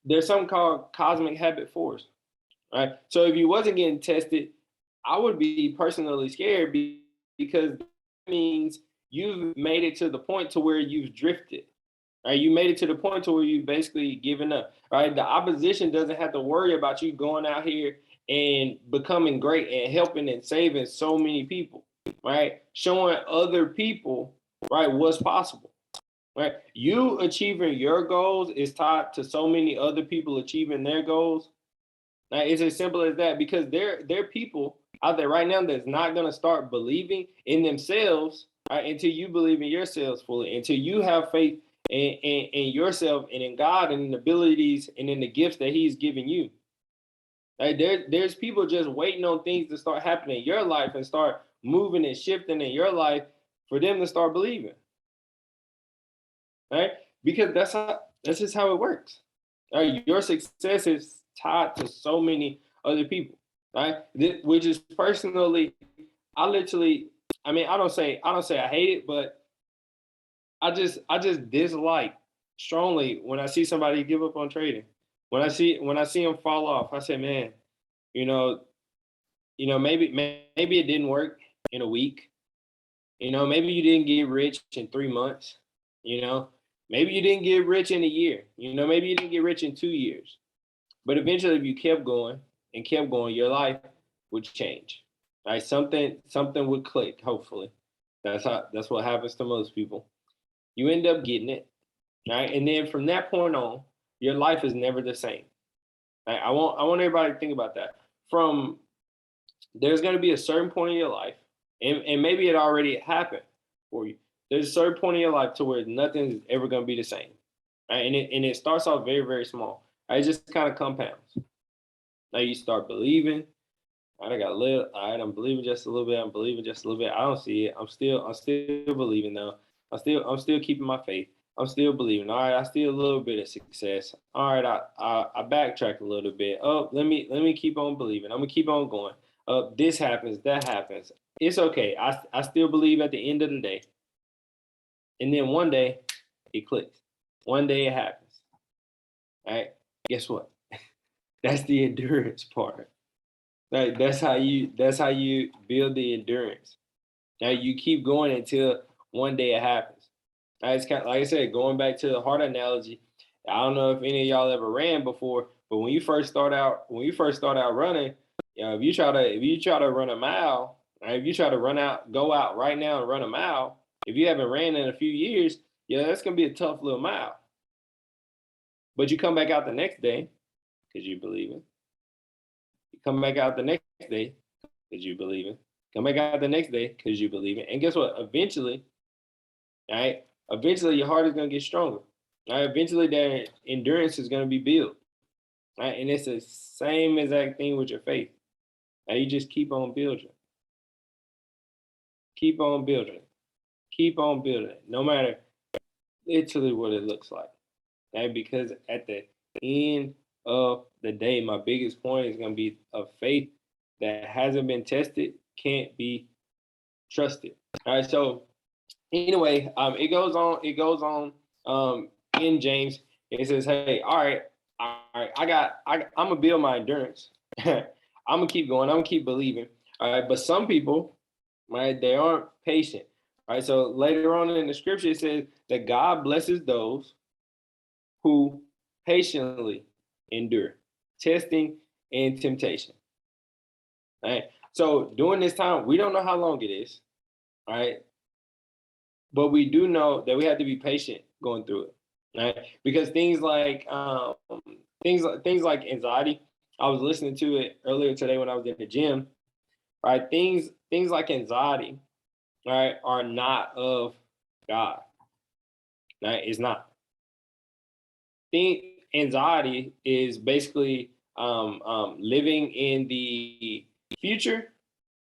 there's something called cosmic habit force, right? So if you wasn't getting tested, I would be personally scared because that means you've made it to the point to where you've drifted. Right, you made it to the point to where you basically given up. Right, the opposition doesn't have to worry about you going out here and becoming great and helping and saving so many people. Right, showing other people right what's possible. Right, you achieving your goals is tied to so many other people achieving their goals. Right, it's as simple as that because there are people out there right now that's not gonna start believing in themselves right, until you believe in yourselves fully, until you have faith in yourself and in God and in the abilities and in the gifts that He's given you. Like there's people just waiting on things to start happening in your life and start moving and shifting in your life for them to start believing, right? Because that's just how it works. Right? Your success is tied to so many other people, right? Which is personally, I literally, I mean, I don't say I hate it, but I just dislike strongly when I see somebody give up on trading. When I see them fall off, I say, man, you know, maybe it didn't work in a week. Maybe you didn't get rich in 3 months. You know, maybe you didn't get rich in a year. Maybe you didn't get rich in 2 years. But eventually, if you kept going and kept going, your life would change. Right? Something would click. Hopefully, that's what happens to most people. You end up getting it, right? And then from that point on, your life is never the same. Right? I want everybody to think about that. From there's going to be a certain point in your life, and maybe it already happened for you. There's a certain point in your life to where nothing is ever going to be the same, right? And it starts off very very small. Right? It just kind of compounds. Now you start believing. All right, I got a little. All right, I'm believing just a little bit. I'm believing just a little bit. I don't see it. I'm still believing though. I'm still keeping my faith. I'm still believing. All right, I still a little bit of success. All right, I backtrack a little bit. Oh, let me keep on believing. I'm gonna keep on going. This happens, that happens. It's okay. I still believe at the end of the day. And then one day, it clicks. One day it happens. All right. Guess what? That's the endurance part. Like that's how you build the endurance. Now you keep going until one day it happens. It's kind of, like I said, going back to the heart analogy. I don't know if any of y'all ever ran before, but when you first start out running, if you try to run a mile, right, if you try to go out right now and run a mile, if you haven't ran in a few years, yeah, that's gonna be a tough little mile. But you come back out the next day because you believe it. You come back out the next day because you believe it. Come back out the next day because you believe it. And guess what? Right? Eventually your heart is gonna get stronger. Right? Eventually that endurance is gonna be built. Right? And it's the same exact thing with your faith. Now you just keep on building, keep on building, keep on building, no matter literally what it looks like. Right? Because at the end of the day, my biggest point is gonna be a faith that hasn't been tested can't be trusted. All right, so anyway, it goes on in James. It says, hey, all right, I'm gonna build my endurance. I'm gonna keep going. I'm gonna keep believing. All right, but some people, right, they aren't patient. All right, so later on in the scripture it says that God blesses those who patiently endure testing and temptation. All right, so during this time, we don't know how long it is. All right, but we do know that we have to be patient going through it, right? Because things like anxiety. I was listening to it earlier today when I was in the gym. Right, things like anxiety, right, are not of God. Right, it's not. Think anxiety is basically living in the future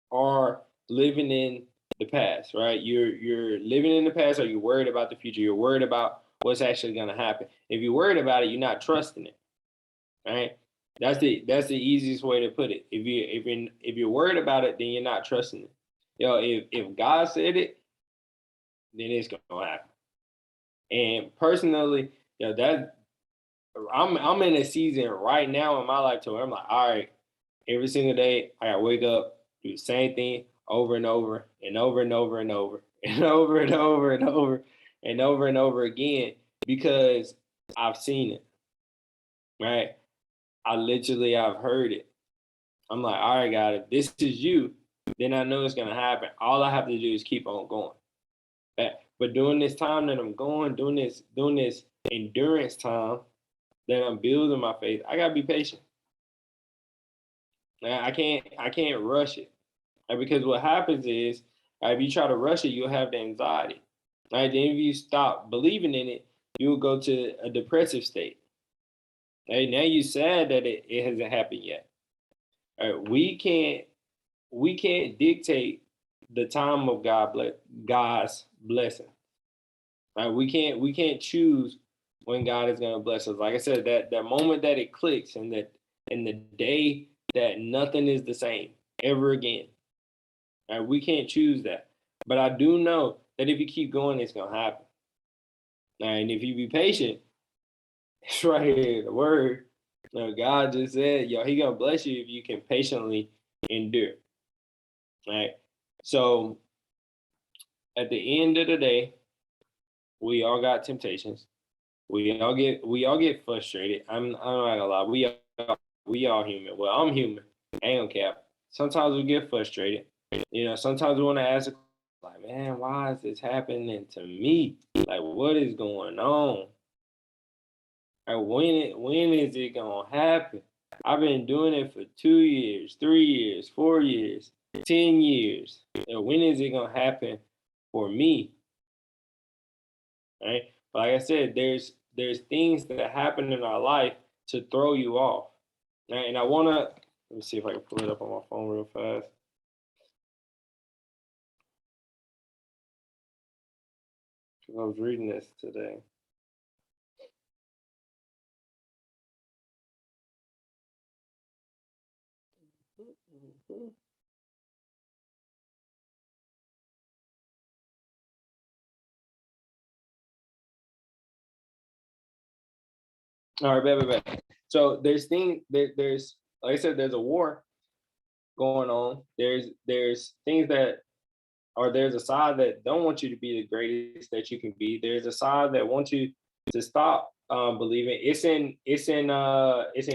or living in the past, right? You're living in the past, or you're worried about the future. You're worried about what's actually going to happen. If you're worried about it, you're not trusting it, right? That's the easiest way to put it. If you're worried about it, then you're not trusting it. If God said it, then it's going to happen. And personally, that I'm in a season right now in my life to where I'm like, all right, every single day I gotta wake up, do the same thing over and over and over and over and over and over and over and over and over and over again because I've seen it, right? I've heard it. I'm like, all right, God, if this is you, then I know it's gonna happen. All I have to do is keep on going. But during this time that I'm going, doing this endurance time that I'm building my faith, I gotta be patient. I can't rush it. Because what happens is, if you try to rush it, you'll have the anxiety. Right? Then if you stop believing in it, you'll go to a depressive state. Right? Now you're sad that it hasn't happened yet. Right? We can't dictate the time of God's blessing. Right? We can't choose when God is going to bless us. Like I said, that moment that it clicks and the day that nothing is the same ever again. Right? We can't choose that. But I do know that if you keep going, it's gonna happen. And if you be patient, it's right here in the word. God just said, yo, he gonna bless you if you can patiently endure. Right. So at the end of the day, we all got temptations. We all get frustrated. I'm not gonna lie. We all human. Well, I'm human. I ain't gonna cap. Sometimes we get frustrated. Sometimes we want to ask, like, man, why is this happening to me? Like, what is going on? Like, when is it gonna happen? I've been doing it for 2 years, 3 years, 4 years, 10 years. And when is it gonna happen for me? Right? But like I said, there's things that happen in our life to throw you off. Right? And let me see if I can pull it up on my phone real fast. Because I was reading this today. All right, bet. So there's like I said, there's a war going on. There's things that or there's a side that don't want you to be the greatest that you can be. There's a side that wants you to stop believing. It's in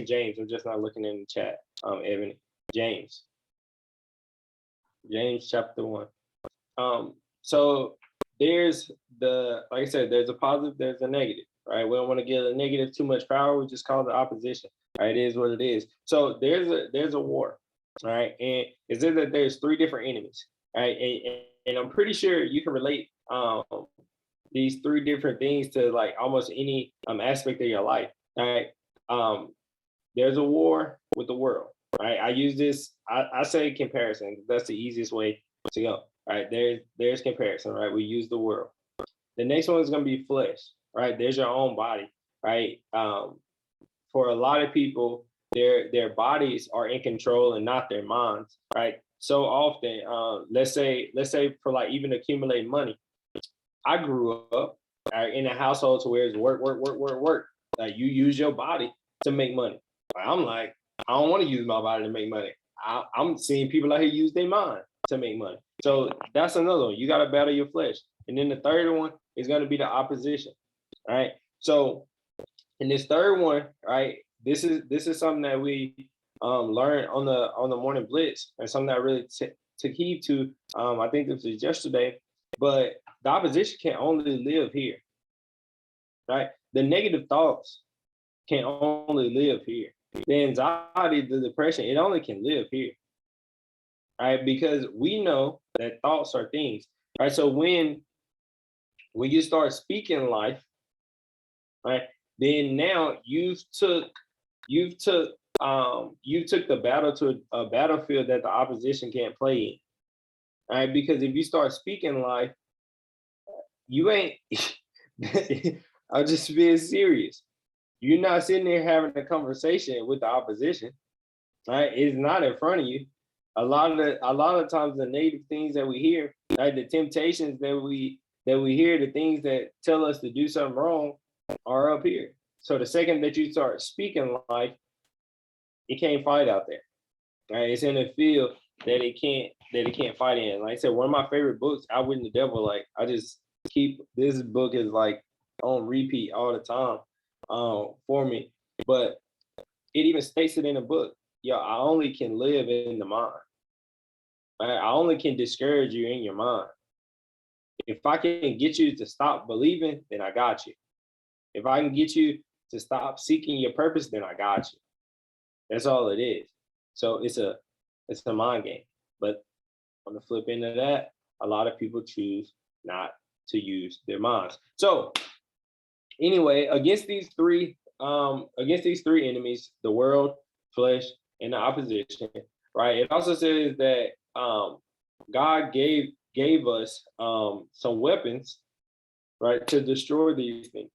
James. I'm just not looking in the chat. Evan, James, James chapter 1. So there's like I said, there's a positive, there's a negative, right? We don't want to give a negative too much power. We just call it the opposition, right? It is what it is. So there's a war, right? And it says that there's three different enemies, right? And I'm pretty sure you can relate these three different things to like almost any aspect of your life, right? Um, there's a war with the world, right? I use this. I say comparison. That's the easiest way to go. Right, there's comparison, right? We use the world. The next one is going to be flesh, right? There's your own body, right? For a lot of people, their bodies are in control and not their minds, right? So often, let's say for like even accumulating money. I grew up in a household to where it's work. Like you use your body to make money. I'm like, I don't want to use my body to make money. I'm seeing people out here use their mind to make money. So that's another one. You got to battle your flesh. And then the third one is going to be the opposition. Right. So in this third one, right, this is something that we learned on the morning blitz, and something that I really took heed to. I think this was yesterday, but the opposition can only live here. Right. The negative thoughts can only live here. The anxiety, the depression, it only can live here. Right? Because we know that thoughts are things. Right. So when you start speaking life, right, then now you've took the battle to a battlefield that the opposition can't play in. Right. Because if you start speaking life, you ain't I'm just being serious. You're not sitting there having a conversation with the opposition. Right? It's not in front of you. A lot of times the negative things that we hear, right, the temptations that we hear, the things that tell us to do something wrong are up here. So the second that you start speaking life, it can't fight out there. Right? It's in a field that it can't fight in. Like I said, one of my favorite books, Outwitting the Devil. Like I just keep this book is like on repeat all the time for me. But it even states it in the book. Yo, I only can live in the mind. Right? I only can discourage you in your mind. If I can get you to stop believing, then I got you. If I can get you to stop seeking your purpose, then I got you. That's all it is. So it's a mind game. But on the flip end of that, a lot of people choose not to use their minds. So anyway, against these three enemies, the world, flesh, and the opposition, right? It also says that God gave us some weapons, right, to destroy these things.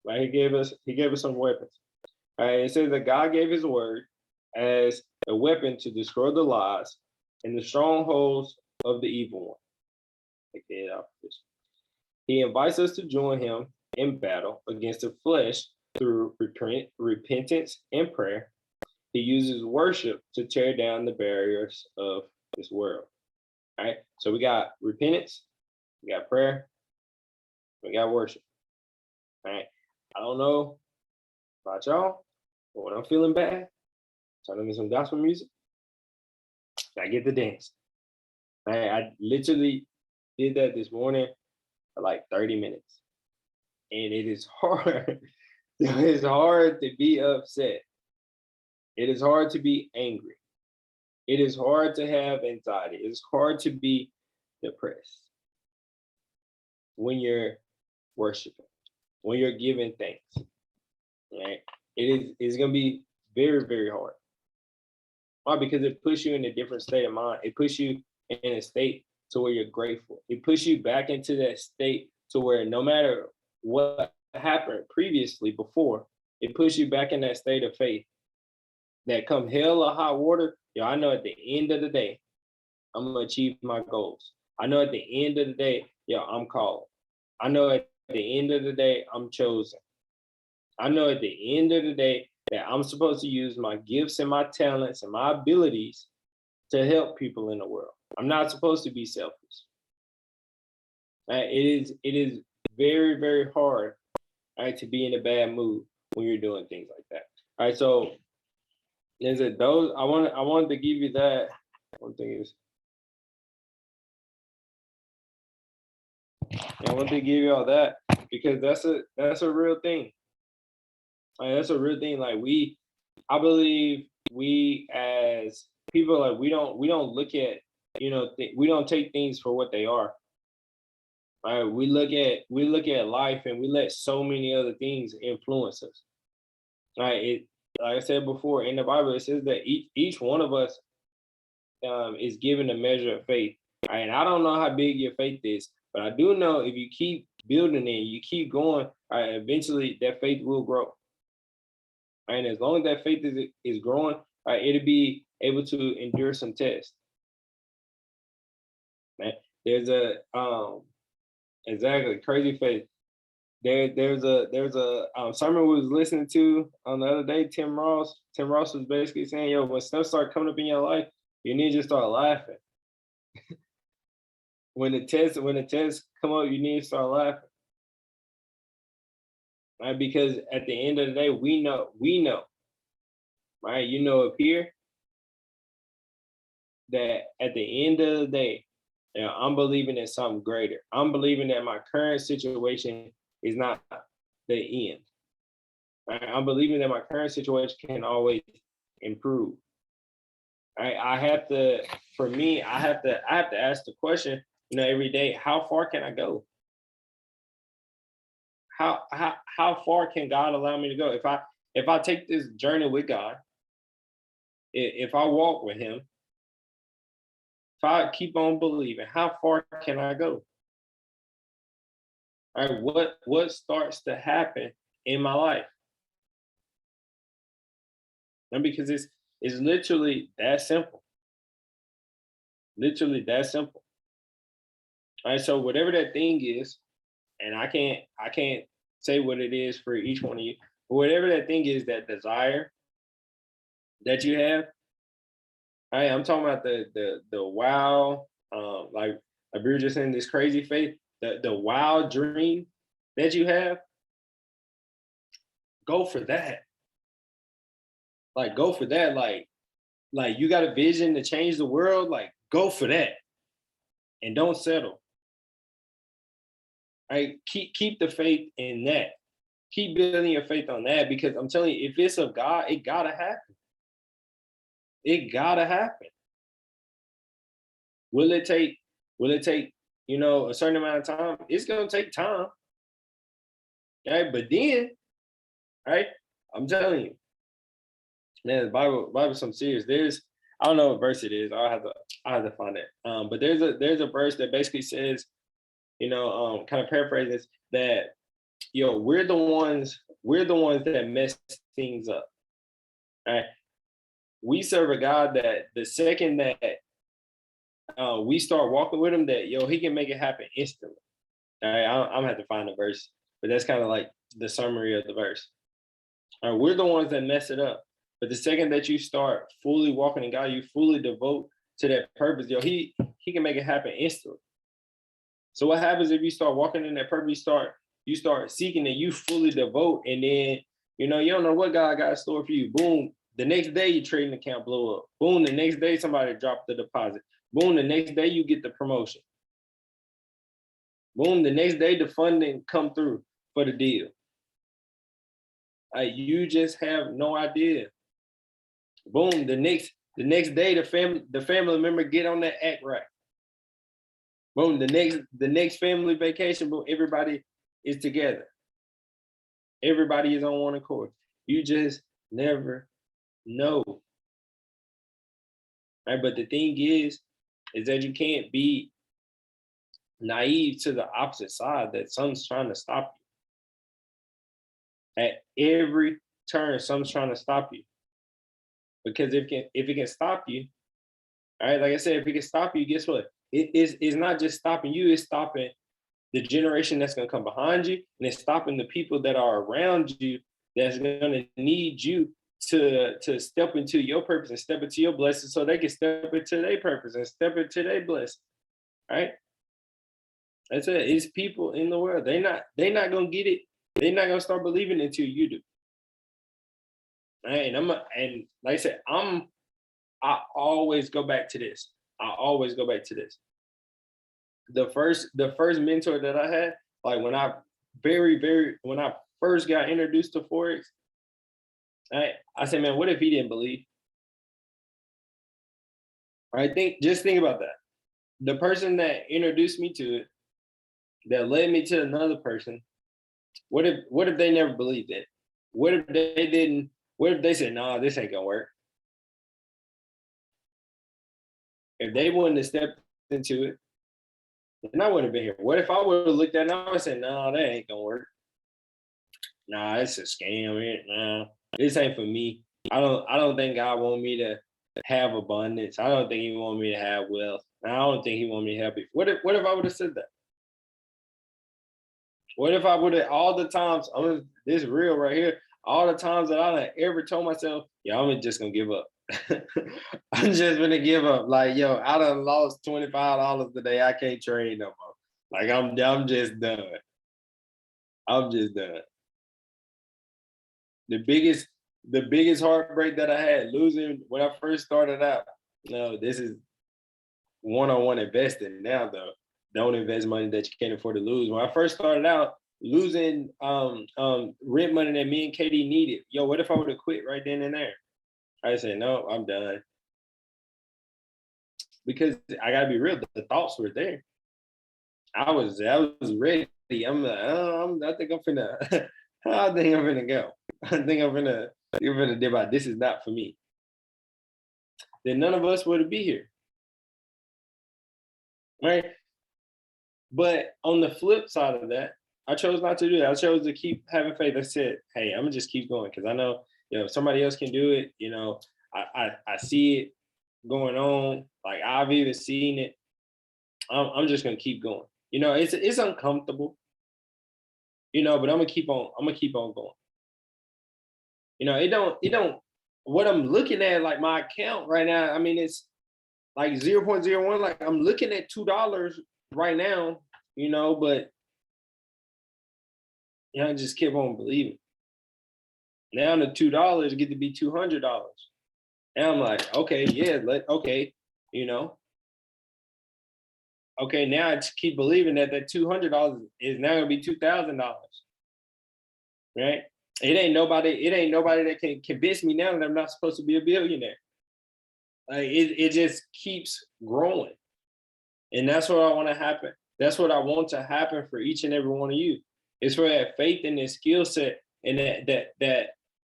Right? He gave us some weapons. Right? It says that God gave his word as a weapon to destroy the lies and the strongholds of the evil one. He invites us to join him in battle against the flesh through repentance and prayer. He uses worship to tear down the barriers of this world. All right. So we got repentance, we got prayer, we got worship. All right. I don't know about y'all, but when I'm feeling bad, turn me some gospel music. I get the dance. All right. I literally did that this morning for like 30 minutes. And it is hard. It's hard to be upset. It is hard to be angry. It is hard to have anxiety. It's hard to be depressed when you're worshiping, when you're giving thanks. Right? It's gonna be very, very hard. Why? Because it puts you in a different state of mind. It puts you in a state to where you're grateful. It puts you back into that state to where no matter what happened previously before, it puts you back in that state of faith that come hell or hot water, yo, I know at the end of the day, I'm gonna achieve my goals. I know at the end of the day, yo, I'm called. I know at the end of the day, I'm chosen. I know at the end of the day that I'm supposed to use my gifts and my talents and my abilities to help people in the world. I'm not supposed to be selfish. It is very, very hard, right, to be in a bad mood when you're doing things like that. All right, so is it those? I wanted to give you that. One thing is, I wanted to give you all that because that's a real thing. Like, that's a real thing. Like I believe we as people, like we don't look at, we don't take things for what they are. Right? We look at life and we let so many other things influence us. Right? Like I said before, in the Bible, it says that each one of us is given a measure of faith. Right? And I don't know how big your faith is, but I do know if you keep building it, you keep going, right, eventually that faith will grow. Right? And as long as that faith is growing, right, it'll be able to endure some tests. Right? There's a exactly crazy faith. There's a sermon we was listening to on the other day. Tim Ross was basically saying, yo, when stuff start coming up in your life, you need to just start laughing. when the tests come up, you need to start laughing. Right? Because at the end of the day, we know, right? You know up here that at the end of the day, I'm believing in something greater. I'm believing that my current situation is not the end. Right? I'm believing that my current situation can always improve. Right? I have to ask the question, every day, how far can I go? How far can God allow me to go? If I take this journey with God, if I walk with him, if I keep on believing, how far can I go? All right, what starts to happen in my life? And because it's literally that simple. Literally that simple. All right, so whatever that thing is, and I can't say what it is for each one of you. whatever that thing is, that desire that you have, right? I'm talking about the wow, like we were just saying, this crazy faith, the wild dream that you have, go for that. Like go for that. Like you got a vision to change the world, like go for that and don't settle. Right? Keep the faith in that. Keep building your faith on that, because I'm telling you, if it's of God, it gotta happen. It gotta happen. Will it take, a certain amount of time? It's gonna take time. Right? But then, right? I'm telling you, man, the Bible some serious. I don't know what verse it is. I'll have to find it. But there's a verse that basically says, kind of paraphrase this, that we're the ones that mess things up. Right? We serve a God that the second that we start walking with him, that he can make it happen instantly. All right, I'm gonna have to find the verse, but that's kind of like the summary of the verse. All right, we're the ones that mess it up, but the second that you start fully walking in God, you fully devote to that purpose. He can make it happen instantly. So what happens if you start walking in that purpose? You start seeking, and you fully devote, and then you don't know what God got in store for you. Boom, the next day your trading account blow up. Boom, the next day somebody dropped the deposit. Boom, the next day you get the promotion. Boom, the next day the funding come through for the deal. You just have no idea. Boom, the next day the family member get on that act right. Boom, the next family vacation, boom, everybody is together. Everybody is on one accord. You just never know. Right? But the thing is that you can't be naive to the opposite side, that something's trying to stop you. At every turn, something's trying to stop you. Because if it can stop you, all right, like I said, if it can stop you, guess what? It's not just stopping you, it's stopping the generation that's going to come behind you, and it's stopping the people that are around you that's going to need you to step into your purpose and step into your blessing, so they can step into their purpose and step into their blessing. Right? That's it. It's people in the world. They're not going to get it. They're not going to start believing it until you do. Right? And like I said, I always go back to this. The first mentor that I had, like when I when I first got introduced to Forex, I said, man, what if he didn't believe? Just think about that. The person that introduced me to it, that led me to another person, what if they never believed it? What if they didn't? What if they said, nah, this ain't gonna work? If they wouldn't have stepped into it, then I wouldn't have been here. What if I would have looked at it and I would have said, no, that ain't gonna work. Nah, it's a scam. Nah, this ain't for me. I don't think God want me to have abundance. I don't think he want me to have wealth. I don't think he want me to have people. What if I would have said that? What if I would have, all the times, this real right here, all the times that I ever told myself, yeah, I'm just gonna give up. I'm just gonna give up. Like, yo, I done lost $25 today. I can't trade no more. Like I'm just done. I'm just done. The biggest heartbreak that I had, losing when I first started out. No, this is one-on-one investing now though. Don't invest money that you can't afford to lose. When I first started out, losing rent money that me and Katie needed. Yo, what if I would have quit right then and there? I said, no, I'm done. Because I gotta be real, the thoughts were there. I was ready. I'm like, I think I'm finna I think I'm finna go. I think I'm finna dip out. This is not for me. Then none of us would be here. Right? But on the flip side of that, I chose not to do that. I chose to keep having faith. I said, hey, I'm gonna just keep going, because I know, if somebody else can do it, I see it going on. Like I've even seen it. I'm just gonna keep going. It's uncomfortable, but I'm gonna keep on going. it don't, what I'm looking at, like my account right now, I mean, it's like 0.01, like I'm looking at $2 right now, but I just keep on believing. Now the $2 get to be $200. And I'm like, okay, yeah, okay, you know, okay, now I just keep believing that $200 is now gonna be $2,000, right? It ain't nobody that can convince me now that I'm not supposed to be a billionaire. Like it just keeps growing. And that's what I want to happen. That's what I want to happen for each and every one of you. It's for that faith and that skill set, and that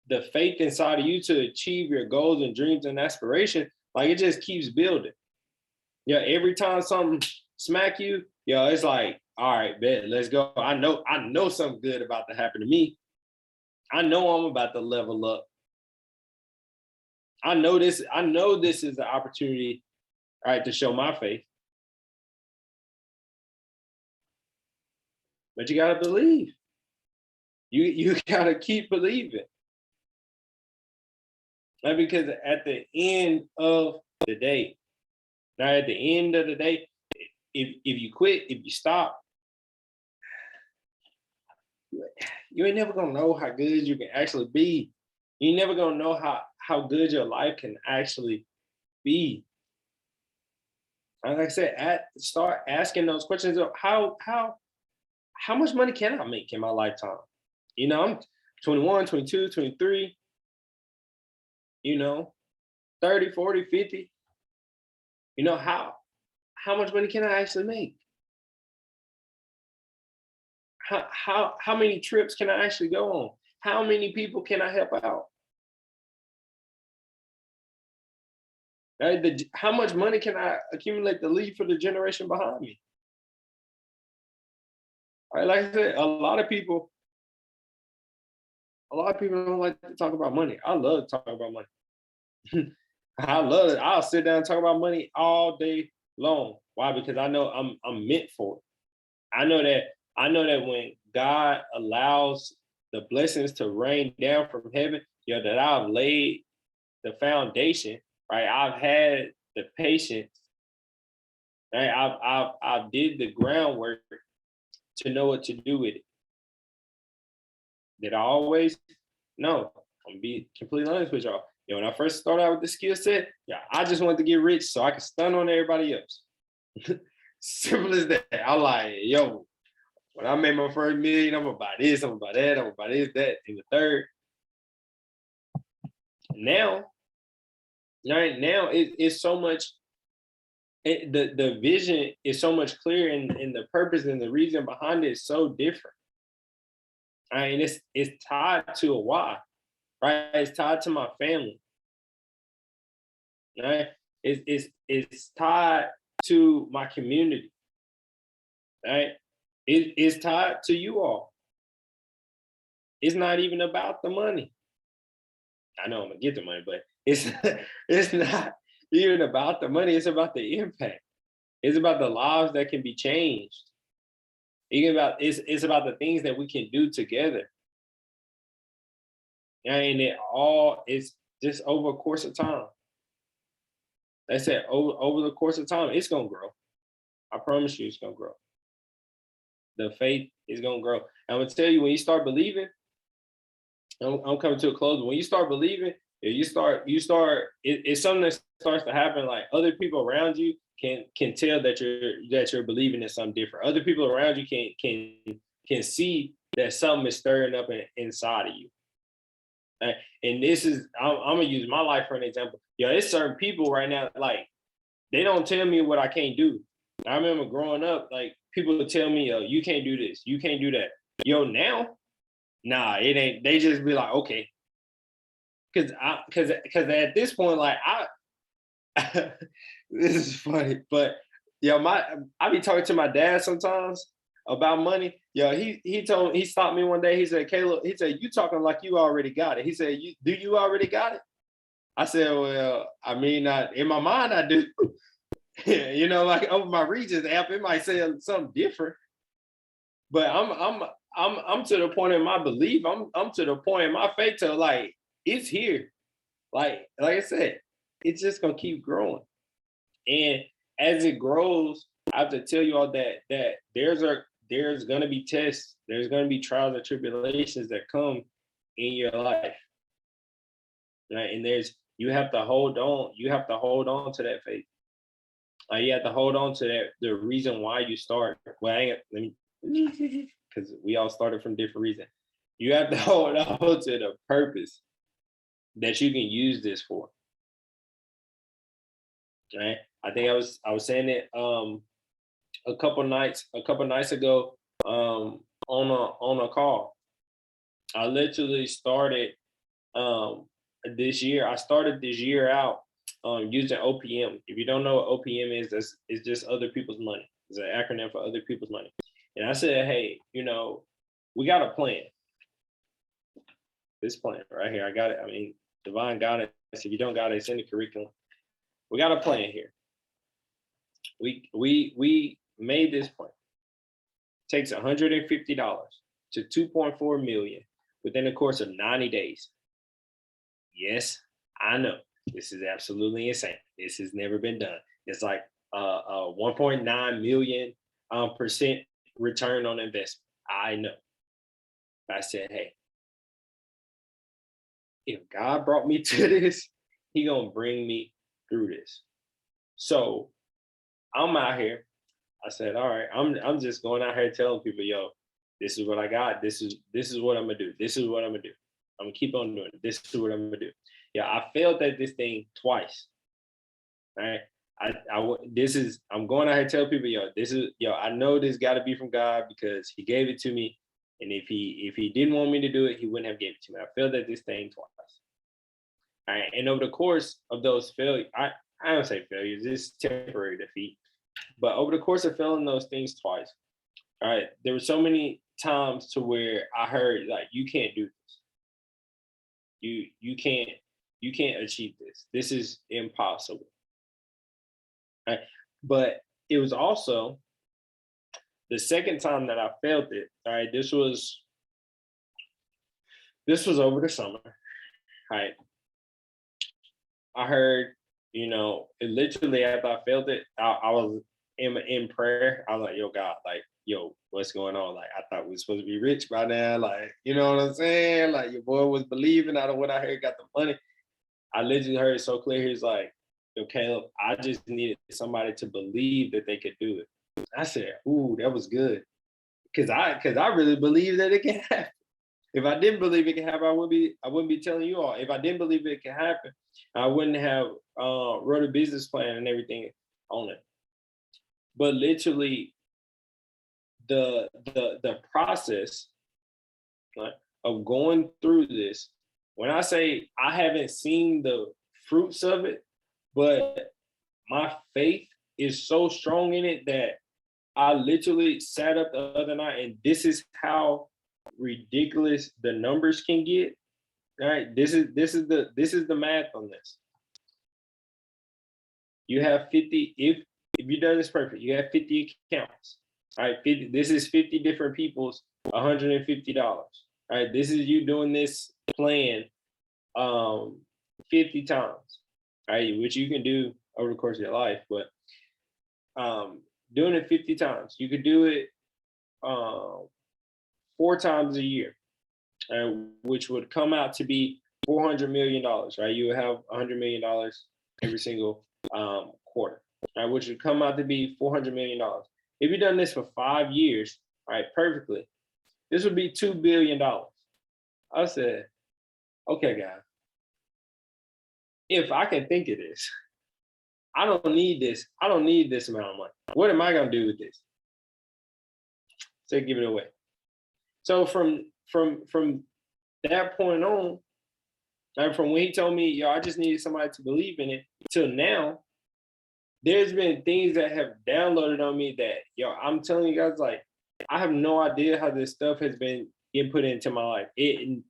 the faith inside of you to achieve your goals and dreams and aspirations. Like it just keeps building. Yeah, every time something smack you, it's like, all right, bet, let's go. I know something good about to happen to me. I know I'm about to level up. I know this is the opportunity, right, to show my faith. But you gotta believe. You gotta keep believing. Like, because at the end of the day, if you quit, if you stop, you ain't never gonna know how good you can actually be. You're never gonna know how good your life can actually be. Like I said, start asking those questions of how much money can I make in my lifetime? I'm 21, 22, 23, 30, 40, 50. How much money can I actually make? How many trips can I actually go on? How many people can I help out? Right? How much money can I accumulate to leave for the generation behind me? Right? Like I said, a lot of people don't like to talk about money. I love to talk about money. I love it. I'll sit down and talk about money all day long. Why? Because I know I'm meant for it. I know that when God allows the blessings to rain down from heaven, that I've laid the foundation, right? I've had the patience, right? I've did the groundwork to know what to do with it. Did I always? No. I'm gonna be completely honest with y'all. When I first started out with the skill set, I just wanted to get rich so I could stun on everybody else. Simple as that. I'm like, when I made my first million, I'm about this, I'm about that, I'm about this, that, and the third. Now, it's so much. The vision is so much clearer, and the purpose and the reason behind it is so different. I mean, it's tied to a why, right? It's tied to my family, right? It's tied to my community, right? It's tied to you all. It's not even about the money. I know I'm gonna get the money, but it's it's not even about the money. It's about the impact. It's about the lives that can be changed. It's about the things that we can do together. And it all is just over a course of time. That's it. Over the course of time, it's gonna grow. I promise you, it's gonna grow. The faith is gonna grow. I'm gonna tell you, when you start believing, I'm coming to a close. When you start believing, it's something that starts to happen. Like, other people around you can tell that you're believing in something different. Other people around you can see that something is stirring up inside of you. Right? And this is, I'm gonna use my life for an example. There's certain people right now, like, they don't tell me what I can't do. I remember growing up, like, people would tell me, you can't do this, you can't do that. Now, nah, it ain't. They just be like, okay, because at this point, like, this is funny, but I be talking to my dad sometimes about money. He stopped me one day. He said, Caleb, he said, you talking like you already got it. He said, do you already got it? I said, well, I mean, in my mind, I do. Like over my Regions app, it might say something different. But I'm to the point in my belief. I'm to the point in my faith to, like, it's here. Like I said, it's just gonna keep growing. And as it grows, I have to tell you all that there's gonna be tests, there's gonna be trials and tribulations that come in your life. Right. And you have to hold on, to that faith. You have to hold on to that, the reason why you start. Well, let me, because we all started from different reasons. You have to hold on to the purpose that you can use this for. Right. I think I was saying it a couple nights ago on a call. I literally started this year. I started this year out using OPM. If you don't know what OPM is, it's just other people's money. It's an acronym for other people's money. And I said, hey, we got a plan. This plan right here, I got it. I mean, Divine got it. If you don't got it, it's in the curriculum. We got a plan here. We made this plan. It takes $150 to 2.4 million within the course of 90 days. Yes, I know this is absolutely insane. This has never been done. It's like a 1.9 million percent return on investment. I know. I said, hey, if God brought me to this, He gonna bring me through this. So I'm out here. I said, all right, I'm just going out here telling people, yo, this is what I got. This is what I'm gonna do. This is what I'm gonna do. I'm gonna keep on doing it. This is what I'm gonna do. Yeah, I failed at this thing twice. Right. I'm going out here telling people, I know this got to be from God because He gave it to me. And if he didn't want me to do it, He wouldn't have gave it to me. I failed at this thing twice. All right. And over the course of those failures, I don't say failures, it's temporary defeat. But over the course of failing those things twice, all right, there were so many times to where I heard like, you can't do this. You can't achieve this. This is impossible. Right? But it was also the second time that I felt it. All right, this was over the summer. Right. I heard, literally after I felt it, I was in prayer. I was like, yo, God, like, yo, what's going on? Like, I thought we were supposed to be rich by now. Like, you know what I'm saying? Like, your boy was believing out of what I heard, got the money. I literally heard it so clear. He's like, yo, Caleb, I just needed somebody to believe that they could do it. I said, ooh, that was good. Cause I really believe that it can happen. If I didn't believe it can happen, I wouldn't be telling you all. If I didn't believe it can happen, I wouldn't have wrote a business plan and everything on it. But literally, the process, right, of going through this. When I say I haven't seen the fruits of it, but my faith is so strong in it that I literally sat up the other night, and this is how ridiculous the numbers can get. Right? This is the math on this. You have 50, if you've done this perfect, you have 50 accounts. All right, 50, this is 50 different people's $150. All right, this is you doing this plan 50 times. All right, which you can do over the course of your life, but doing it 50 times. You could do it 4 times a year, which would come out to be $400 million, right? You would have $100 million every single quarter, right? Which would come out to be $400 million. If you've done this for 5 years, right, perfectly, this would be $2 billion. I said, okay, guys, if I can think of this, I don't need this. I don't need this amount of money. What am I gonna do with this? So give it away. So from that point on, and from when he told me, yo, I just needed somebody to believe in it, till now, there's been things that have downloaded on me that, yo, I'm telling you guys, like, I have no idea how this stuff has been getting put into my life.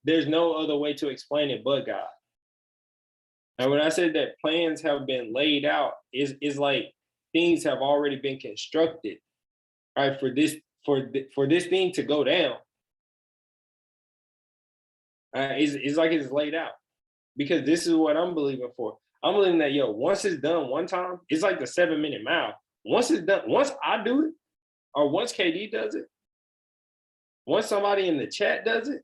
There's no other way to explain it but God. And when I said that plans have been laid out, is like things have already been constructed, right? For this thing to go down, it's like it's laid out. because this is what I'm believing for. I'm believing that, once it's done one time, it's like the 7-minute mile. Once it's done, once I do it, or once KD does it, once somebody in the chat does it,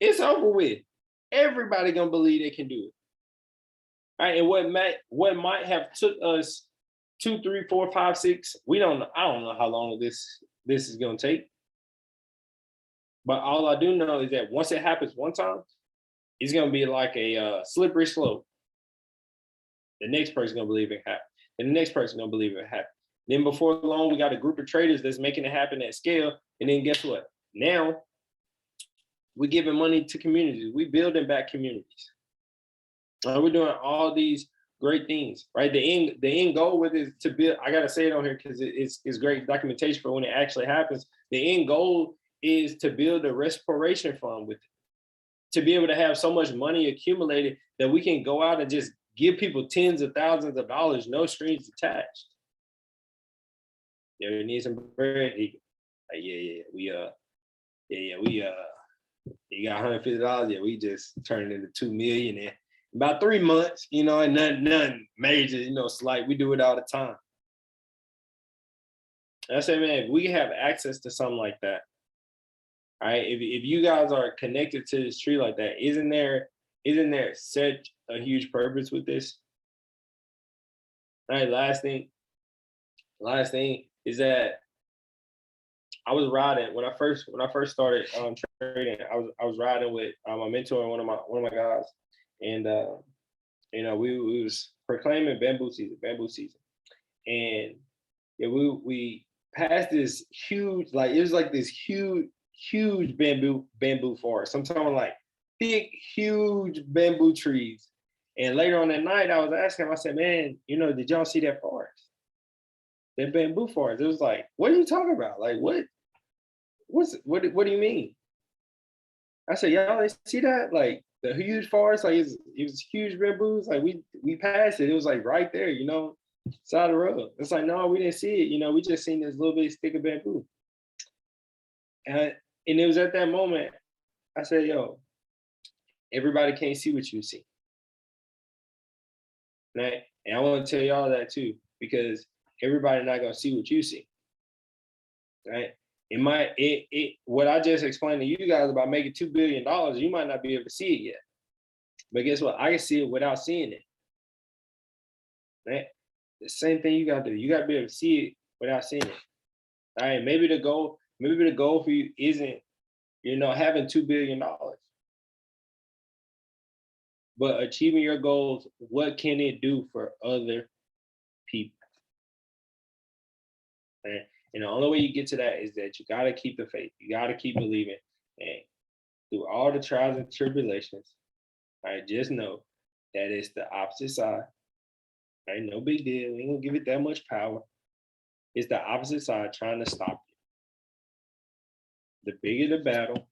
it's over with. Everybody gonna believe they can do it. All right, and what might have took us 2, 3, 4, 5, 6, we don't know. I don't know how long this is gonna take. But all I do know is that once it happens one time, it's gonna be like a slippery slope. The next person gonna believe it happened, and the next person gonna believe it happened. Then before long, we got a group of traders that's making it happen at scale. And then guess what? Now we're giving money to communities. We building back communities. We're doing all these great things, right? The end goal with it is to build. I gotta say it on here because it's great documentation for when it actually happens. The end goal is to build a respiration fund with it, to be able to have so much money accumulated that we can go out and just give people tens of thousands of dollars, no strings attached. You need some bread? We you got $150. Yeah, we just turned it into $2 million in about 3 months, and nothing major, slight. We do it all the time. And I say, man, if we have access to something like that, all right, if you guys are connected to this tree like that, isn't there such a huge purpose with this? All right, last thing is that I was riding when I first started trading. I was riding with my mentor and one of my guys, and we was proclaiming bamboo season, and we passed this huge, it was like this huge bamboo forest. I'm talking like big, huge bamboo trees. And later on that night, I was asking him, I said, man, did y'all see that forest? That bamboo forest. It was like, what are you talking about? Like, what do you mean? I said, y'all didn't see that? Like the huge forest, like it was huge bamboos. Like we passed it. It was like right there, side of the road. It's like, no, we didn't see it. We just seen this little bit stick of bamboo. And it was at that moment, I said, yo, everybody can't see what you see. Right? And I want to tell y'all that too, because everybody not gonna see what you see. Right? What I just explained to you guys about making $2 billion, you might not be able to see it yet. But guess what? I can see it without seeing it. Right? The same thing you gotta do. You gotta be able to see it without seeing it. All right. Maybe the goal for you isn't, having $2 billion. But achieving your goals, what can it do for other people? Right? And the only way you get to that is that you got to keep the faith. You got to keep believing. And through all the trials and tribulations, right, just know that it's the opposite side. Right? No big deal. We ain't going to give it that much power. It's the opposite side trying to stop you. The bigger the battle,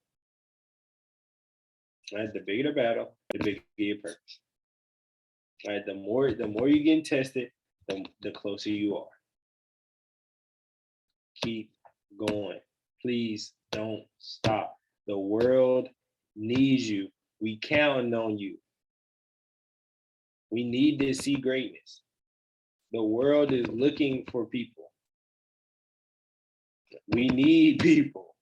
right? The bigger the battle, the bigger your purpose. Right? The more you're getting tested, the closer you are. Keep going. Please don't stop. The world needs you. We counting on you. We need to see greatness. The world is looking for people. We need people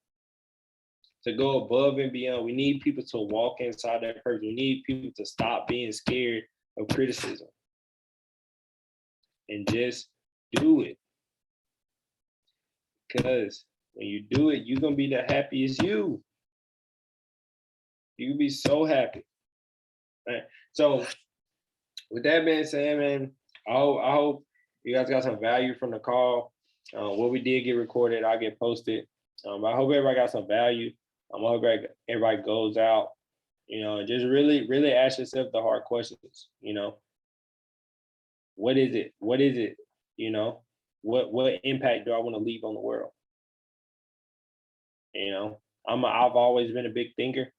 to go above and beyond. We need people to walk inside their purpose. We need people to stop being scared of criticism and just do it. Because when you do it, you're going to be the happiest you. You'll be so happy. Right? So with that being said, man, I hope you guys got some value from the call. What we did get recorded, I'll get posted. I hope everybody got some value. I hope everybody goes out, and just really, really ask yourself the hard questions. What is it? What is it? What impact do I want to leave on the world? I've always been a big thinker,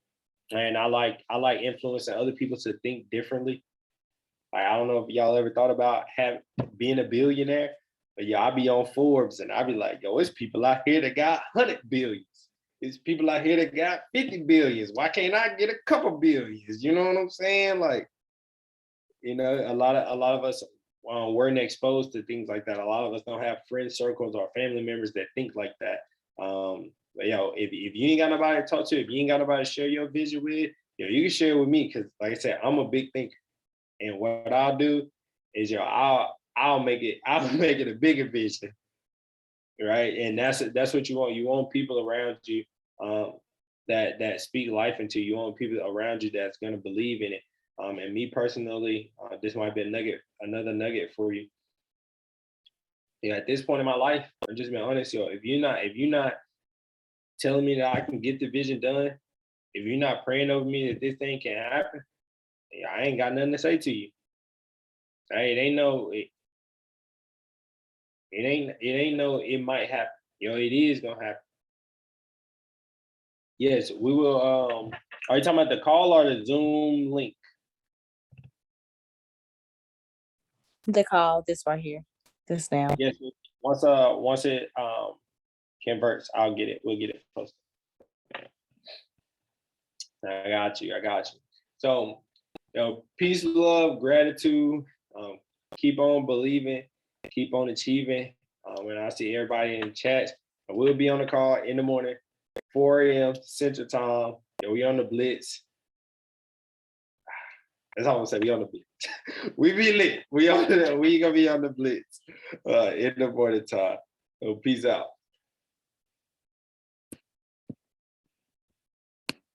and I like influencing other people to think differently. Like, I don't know if y'all ever thought about being a billionaire, but yeah, I'll be on Forbes and I'll be like, yo, it's people out here that got 100 billions. It's people out here that got 50 billions. Why can't I get a couple billions? You know what I'm saying? Like, you know, a lot of us weren't exposed to things like that. A lot of us don't have friend circles or family members that think like that. But yo, if you ain't got nobody to talk to, if you ain't got nobody to share your vision with, yo, you can share it with me because, like I said, I'm a big thinker, and what I'll do is, yo, I'll make it a bigger vision, right? And that's what you want. You want people around you that speak life into you. You want people around you that's gonna believe in it. And me personally, this might be another nugget for you. Yeah, at this point in my life, I'm just being honest, yo. If you're not telling me that I can get the vision done, if you're not praying over me that this thing can happen, yeah, I ain't got nothing to say to you. Right? It ain't no it might happen. Yo, it is gonna happen. Yes, we will. Are you talking about the call or the Zoom link? The call, this right here, this now. Yes. Once it converts, I'll get it. We'll get it posted. I got you. So, you know, peace, love, gratitude. Keep on believing. Keep on achieving. And I see everybody in the chat. We'll be on the call in the morning, 4 a.m. Central Time. Yeah, we on the Blitz. That's all I'm gonna say. We on the Blitz. We be lit. We gonna be on the Blitz in the morning time. So peace out.